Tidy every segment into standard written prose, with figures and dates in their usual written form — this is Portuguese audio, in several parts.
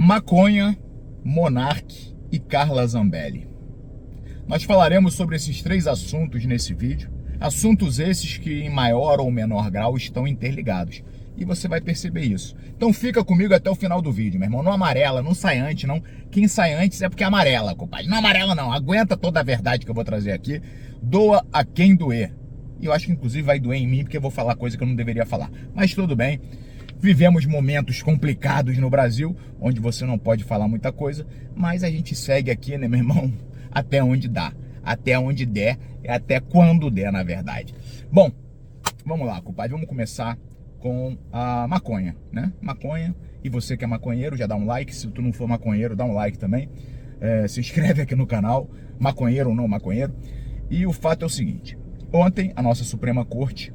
Maconha, Monark e Carla Zambelli. Nós falaremos sobre esses três assuntos nesse vídeo, assuntos esses que em maior ou menor grau estão interligados, e você vai perceber isso. Então fica comigo até o final do vídeo, meu irmão. Não amarela, não sai antes, não. Quem sai antes é porque é amarela, compadre. Não amarela não, aguenta toda a verdade que eu vou trazer aqui, doa a quem doer. E eu acho que inclusive vai doer em mim, porque eu vou falar coisa que eu não deveria falar, mas tudo bem. Vivemos momentos complicados no Brasil, onde você não pode falar muita coisa, mas a gente segue aqui, né, meu irmão, até onde dá, até onde der, e até quando der, na verdade. Bom, vamos lá, compadre, vamos começar com a maconha, né? Maconha, e você que é maconheiro, já dá um like. Se tu não for maconheiro, dá um like também. Se inscreve aqui no canal, maconheiro ou não maconheiro. E o fato é o seguinte: ontem a nossa Suprema Corte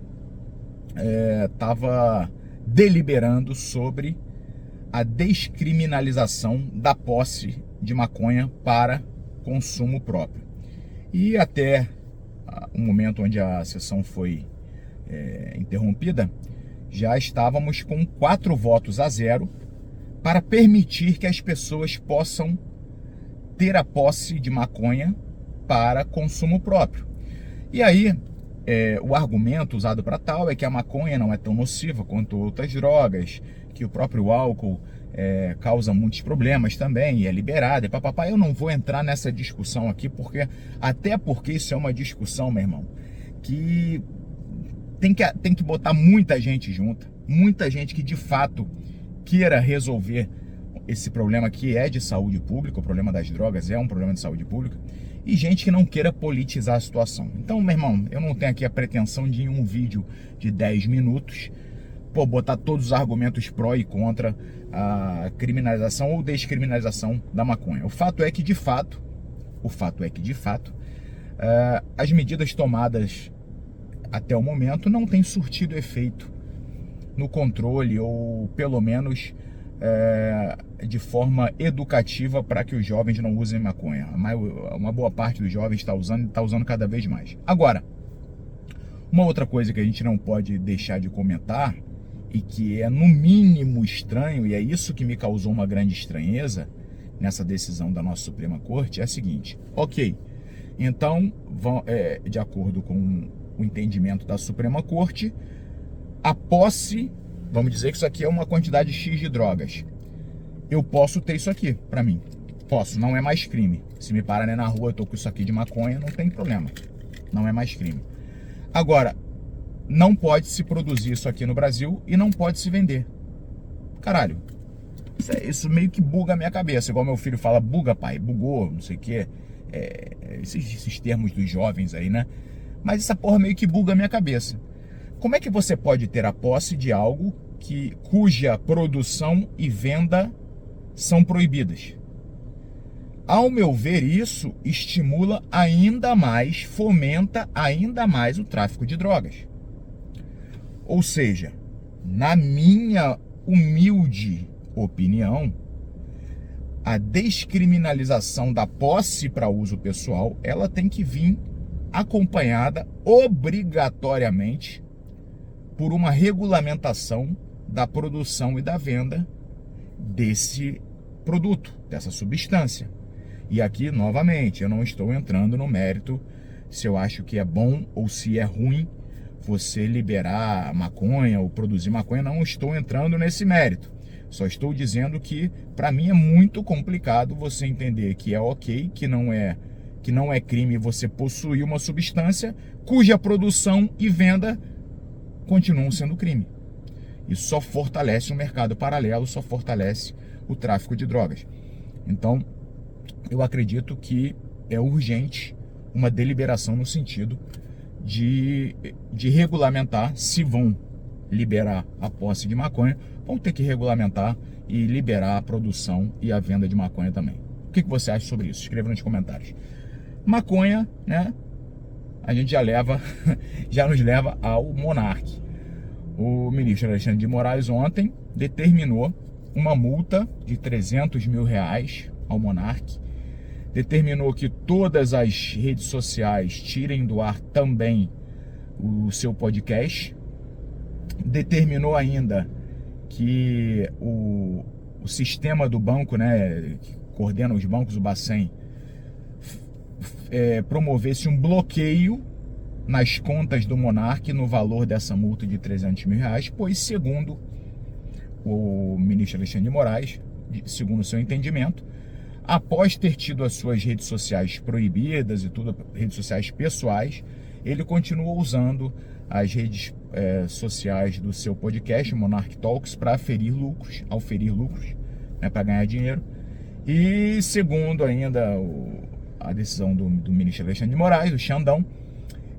estava deliberando sobre a descriminalização da posse de maconha para consumo próprio. E até o momento onde a sessão foi interrompida, já estávamos com 4 votos a 0 para permitir que as pessoas possam ter a posse de maconha para consumo próprio. E aí, o argumento usado para tal é que a maconha não é tão nociva quanto outras drogas, que o próprio álcool causa muitos problemas também e é liberado e papapá. Eu não vou entrar nessa discussão aqui, até porque isso é uma discussão, meu irmão, que tem que botar muita gente junta, muita gente que de fato queira resolver esse problema que é de saúde pública. O problema das drogas é um problema de saúde pública, e gente que não queira politizar a situação. Então, meu irmão, eu não tenho aqui a pretensão de, em um vídeo de 10 minutos, botar todos os argumentos pró e contra a criminalização ou descriminalização da maconha. O fato é que, de fato, as medidas tomadas até o momento não têm surtido efeito no controle, ou pelo menos de forma educativa, para que os jovens não usem maconha. Uma boa parte dos jovens está usando cada vez mais. Agora, uma outra coisa que a gente não pode deixar de comentar, e que é no mínimo estranho, e é isso que me causou uma grande estranheza nessa decisão da nossa Suprema Corte, é a seguinte: ok, então, de acordo com o entendimento da Suprema Corte, a posse, vamos dizer que isso aqui é uma quantidade X de drogas, eu posso ter isso aqui pra mim, posso, não é mais crime. Se me pararem na rua, eu tô com isso aqui de maconha, não tem problema, não é mais crime. Agora, não pode se produzir isso aqui no Brasil e não pode se vender. Caralho, isso meio que buga a minha cabeça, igual meu filho fala: buga, pai, bugou, não sei o que, esses termos dos jovens aí, né? Mas essa porra meio que buga a minha cabeça. Como é que você pode ter a posse de algo cuja produção e venda são proibidas? Ao meu ver, isso estimula ainda mais, fomenta ainda mais o tráfico de drogas. Ou seja, na minha humilde opinião, a descriminalização da posse para uso pessoal, ela tem que vir acompanhada obrigatoriamente por uma regulamentação da produção e da venda desse produto, dessa substância. E aqui, novamente, eu não estou entrando no mérito se eu acho que é bom ou se é ruim você liberar maconha ou produzir maconha. Não estou entrando nesse mérito. Só estou dizendo que, para mim, é muito complicado você entender que é ok, que não é crime você possuir uma substância cuja produção e venda continuam sendo crime. Isso só fortalece o mercado paralelo, só fortalece o tráfico de drogas. Então, eu acredito que é urgente uma deliberação no sentido de regulamentar. Se vão liberar a posse de maconha, vão ter que regulamentar e liberar a produção e a venda de maconha também. O que você acha sobre isso? Escreva nos comentários. Maconha, né? A gente já nos leva ao Monark. O ministro Alexandre de Moraes ontem determinou uma multa de R$300 mil ao Monark. Determinou que todas as redes sociais tirem do ar também o seu podcast. Determinou ainda que o sistema do banco, né, que coordena os bancos, o Bacen, promovesse um bloqueio nas contas do Monark no valor dessa multa de 300 mil reais, pois, segundo o ministro Alexandre de Moraes, segundo o seu entendimento, após ter tido as suas redes sociais proibidas e tudo, redes sociais pessoais, ele continuou usando as redes sociais do seu podcast, Monark Talks, para auferir lucros, né, para ganhar dinheiro. E segundo ainda a decisão do ministro Alexandre de Moraes, o Xandão,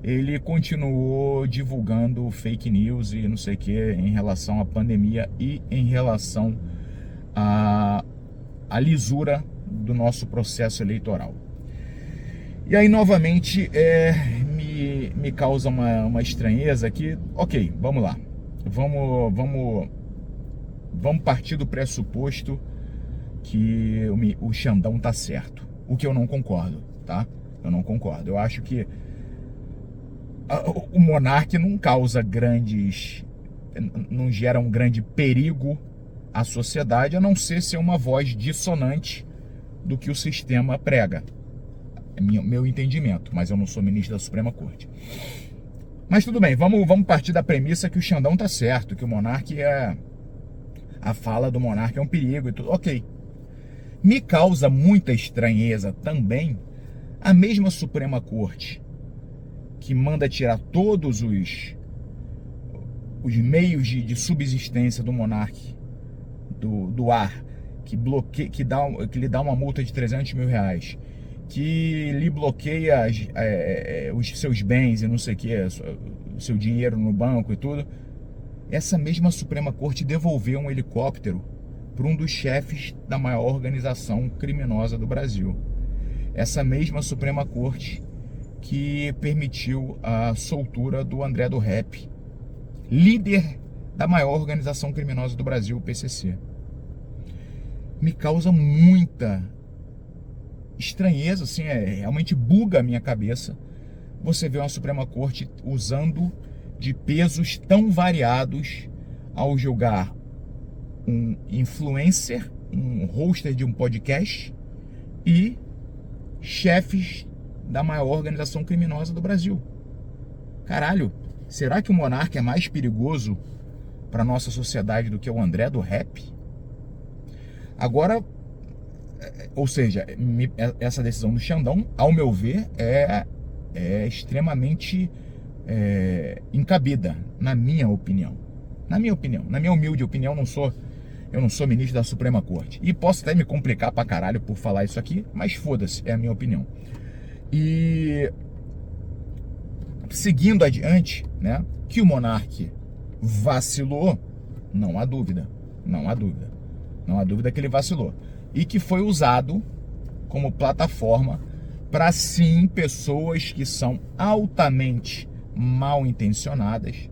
ele continuou divulgando fake news e não sei o que em relação à pandemia e em relação à lisura do nosso processo eleitoral. E aí novamente me causa uma estranheza aqui. Ok, vamos lá, vamos partir do pressuposto que o Xandão tá certo, o que eu não concordo, tá? Eu não concordo. Eu acho que o Monark não gera um grande perigo à sociedade, a não ser uma voz dissonante do que o sistema prega. É meu entendimento, mas eu não sou ministro da Suprema Corte. Mas tudo bem, vamos partir da premissa que o Xandão tá certo, que o Monark a fala do Monark é um perigo e tudo. Ok. Me causa muita estranheza também a mesma Suprema Corte que manda tirar todos os meios de subsistência do Monark do ar, que lhe dá uma multa de 300 mil reais, que lhe bloqueia os seus bens e não sei o que, o seu dinheiro no banco e tudo. Essa mesma Suprema Corte devolveu um helicóptero para um dos chefes da maior organização criminosa do Brasil. Essa mesma Suprema Corte que permitiu a soltura do André do Rap, líder da maior organização criminosa do Brasil, o PCC. Me causa muita estranheza, assim, realmente buga a minha cabeça você vê uma Suprema Corte usando de pesos tão variados ao julgar um influencer, um hoster de um podcast e chefes da maior organização criminosa do Brasil. Caralho, será que o Monark é mais perigoso para nossa sociedade do que o André do Rap? Agora, ou seja, essa decisão do Xandão, ao meu ver, é extremamente encabida, na minha opinião. Na minha humilde opinião, eu não sou ministro da Suprema Corte. E posso até me complicar pra caralho por falar isso aqui, mas foda-se, é a minha opinião. E seguindo adiante, né, que o Monark vacilou, não há dúvida que ele vacilou, e que foi usado como plataforma para sim pessoas que são altamente mal intencionadas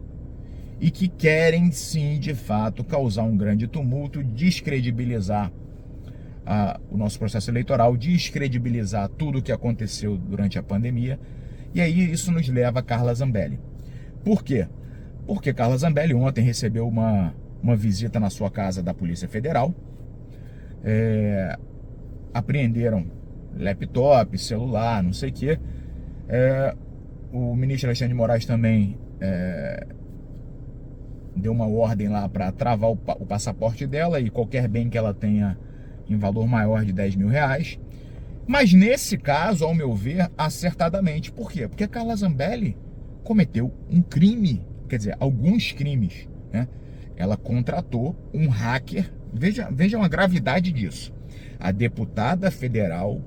e que querem sim de fato causar um grande tumulto, descredibilizar o nosso processo eleitoral, descredibilizar tudo o que aconteceu durante a pandemia. E aí isso nos leva a Carla Zambelli. Por quê? Porque Carla Zambelli ontem recebeu uma visita na sua casa da Polícia Federal. Apreenderam laptop, celular, não sei o quê. O ministro Alexandre de Moraes também deu uma ordem lá para travar o passaporte dela e qualquer bem que ela tenha em valor maior de 10 mil reais. Mas nesse caso, ao meu ver, acertadamente. Por quê? Porque a Carla Zambelli cometeu um crime, quer dizer, alguns crimes, né? Ela contratou um hacker. Vejam a gravidade disso. A deputada federal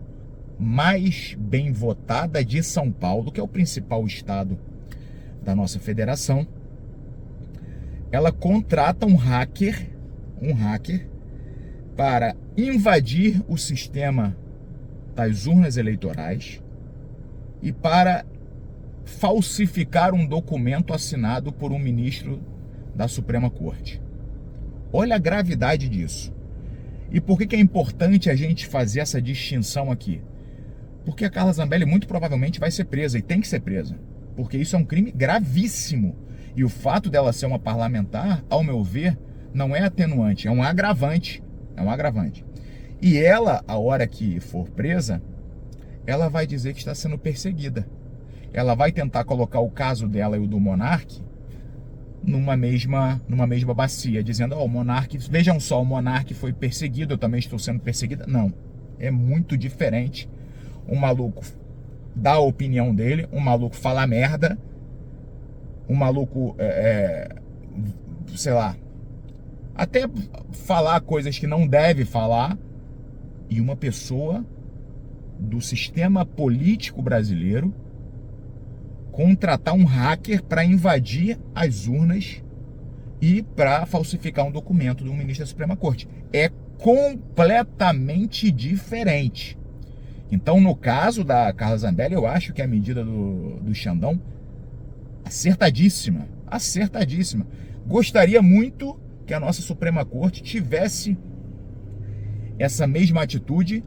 mais bem votada de São Paulo, que é o principal estado da nossa federação, ela contrata um hacker para invadir o sistema das urnas eleitorais e para falsificar um documento assinado por um ministro da Suprema Corte. Olha a gravidade disso. E por que é importante a gente fazer essa distinção aqui? Porque a Carla Zambelli muito provavelmente vai ser presa, e tem que ser presa, porque isso é um crime gravíssimo. E o fato dela ser uma parlamentar, ao meu ver, não é atenuante, é um agravante É um agravante. E ela, a hora que for presa, ela vai dizer que está sendo perseguida. Ela vai tentar colocar o caso dela e o do Monark numa mesma bacia, dizendo, ó, o Monark, vejam só, o Monark foi perseguido, eu também estou sendo perseguida. Não, é muito diferente. Um maluco dá a opinião dele, um maluco fala merda, um maluco, sei lá, até falar coisas que não deve falar, e uma pessoa do sistema político brasileiro contratar um hacker para invadir as urnas e para falsificar um documento de um ministro da Suprema Corte. É completamente diferente. Então, no caso da Carla Zambelli, eu acho que a medida do Xandão, acertadíssima, acertadíssima. Gostaria muito que a nossa Suprema Corte tivesse essa mesma atitude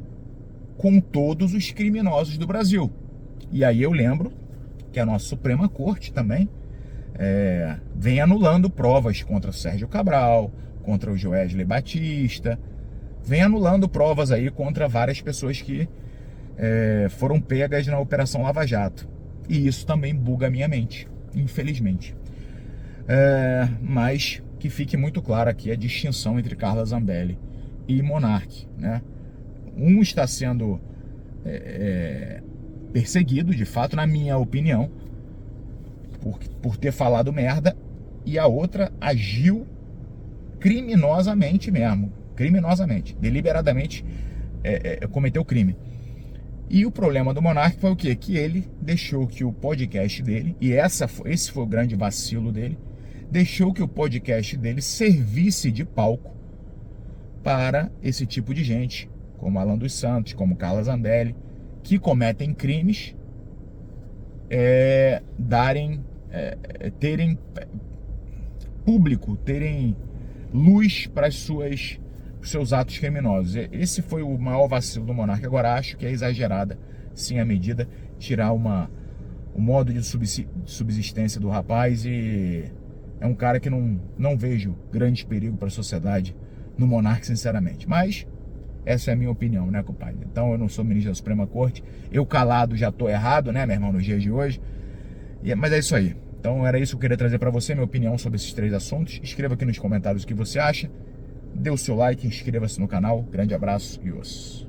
com todos os criminosos do Brasil. E aí eu lembro que a nossa Suprema Corte também vem anulando provas contra o Sérgio Cabral, contra o Joesley Batista, vem anulando provas aí contra várias pessoas que foram pegas na Operação Lava Jato. E isso também buga a minha mente, infelizmente. Mas que fique muito clara aqui a distinção entre Carla Zambelli e Monark, né? Um está sendo perseguido, de fato, na minha opinião, por ter falado merda, e a outra agiu criminosamente mesmo, criminosamente, deliberadamente cometeu crime. E o problema do Monark foi o quê? Que ele deixou que o podcast dele, e esse foi o grande vacilo dele, deixou que o podcast dele servisse de palco para esse tipo de gente, como Alan dos Santos, como Carla Zambelli, que cometem crimes, terem público, terem luz para os seus atos criminosos. Esse foi o maior vacilo do Monark. Agora acho que é exagerada, sim, a medida, tirar o modo de subsistência do rapaz, e é um cara que não vejo grande perigo para a sociedade no Monark, sinceramente. Mas essa é a minha opinião, né, compadre? Então eu não sou ministro da Suprema Corte, eu calado já tô errado, né, meu irmão, nos dias de hoje. Mas é isso aí. Então era isso que eu queria trazer para você, minha opinião sobre esses 3 assuntos. Escreva aqui nos comentários o que você acha, dê o seu like, inscreva-se no canal. Grande abraço e os.